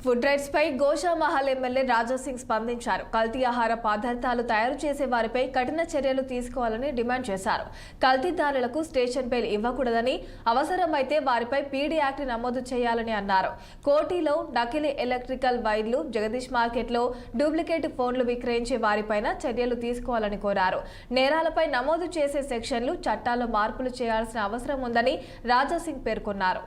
Food rights పై Goshamahal MLA Raja Singh స్పందించారు. కల్తీ ఆహార పదార్థాలు తయారు చేసే వారిపై కఠిన చర్యలు తీసుకోవాలని డిమాండ్ చేశారు. కల్తీదారులకు స్టేషన్ బెయిల్ ఇవ్వకూడదని, అవసరమైతే వారిపై పీడీ యాక్ట్ నమోదు చేయాలని అన్నారు. కోటిలో నకిలీ ఎలక్ట్రికల్ వైర్లు, జగదీష్ మార్కెట్లో డూప్లికేట్ ఫోన్లు విక్రయించే వారిపైన చర్యలు తీసుకోవాలని కోరారు. నేరాలపై నమోదు చేసే సెక్షన్లు, చట్టాల్లో మార్పులు చేయాల్సిన అవసరం ఉందని రాజాసింగ్ పేర్కొన్నారు.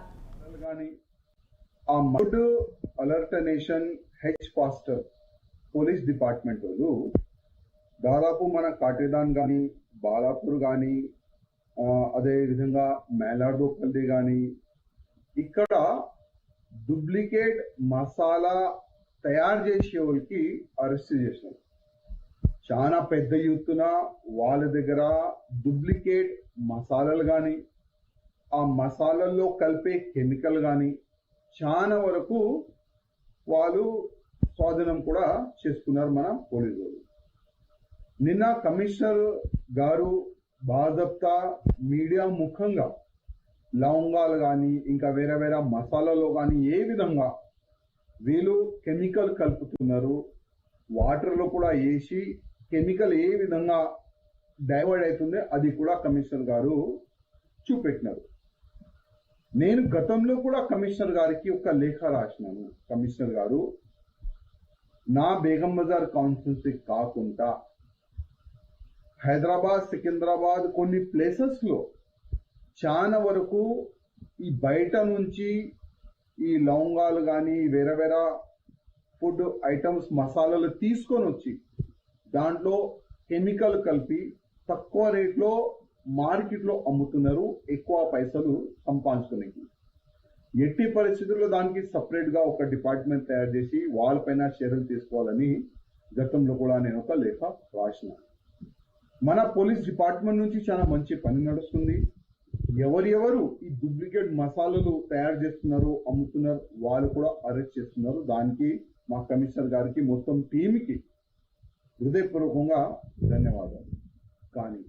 అలర్ట్ నేషన్ హెచ్ ఫాస్టర్ పోలీస్ డిపార్ట్మెంట్ వాళ్ళు దాదాపు మన కాటేదాన్ కానీ, బాలాపూర్ కానీ, అదేవిధంగా మేలాడోపల్లి కానీ ఇక్కడ డూప్లికేట్ మసాలా తయారు చేసే వాళ్ళకి అరెస్ట్ చేసినారు. చాలా పెద్ద ఎత్తున వాళ్ళ దగ్గర డూప్లికేట్ మసాలాలు కానీ, ఆ మసాలాల్లో కలిపే కెమికల్ కానీ చాలా వరకు వాళ్ళు స్వాధీనం కూడా చేసుకున్నారు మన పోలీసు వాళ్ళు. నిన్న కమిషనర్ గారు బాజప్తా మీడియా ముఖంగా లవంగాలు కానీ, ఇంకా వేరే వేరే మసాలాలో కానీ ఏ విధంగా వీళ్ళు కెమికల్ కలుపుతున్నారు, వాటర్లో కూడా వేసి కెమికల్ ఏ విధంగా డైవర్ట్ అవుతుంది అది కూడా కమిషనర్ గారు చూపెట్టినారు. నేను గతంలో కూడా కమిషనర్ గారికి ఒక లేఖ రాసినాను. కమిషనర్ గారు, నా బేగం బజార్ కాన్స్టిట్యున్సీ కాకుండా హైదరాబాద్, సికింద్రాబాద్ కొన్ని ప్లేసెస్ లో చాలా వరకు ఈ బయట నుంచి ఈ లవంగాలు కానీ వేరే వేరే ఫుడ్ ఐటమ్స్ మసాలాలు తీసుకొని వచ్చి దాంట్లో కెమికల్ కలిపి తక్కువ రేట్లో మార్కెట్లో అమ్ముతున్నారు, ఎక్కువ పైసలు సంపాదించుకునేకి. ఎట్టి పరిస్థితుల్లో దానికి సపరేట్ గా ఒక డిపార్ట్మెంట్ తయారు చేసి వాళ్ళపైన చర్యలు తీసుకోవాలని గతంలో కూడా నేను ఒక లేఖ రాసిన. మన పోలీస్ డిపార్ట్మెంట్ నుంచి చాలా మంచి పని నడుస్తుంది. ఎవరెవరు ఈ డూప్లికేట్ మసాలాలు తయారు చేస్తున్నారు, అమ్ముతున్నారు వాళ్ళు కూడా అరెస్ట్ చేస్తున్నారు. దానికి మా కమిషనర్ గారికి మొత్తం టీంకి హృదయపూర్వకంగా ధన్యవాదాలు. కానీ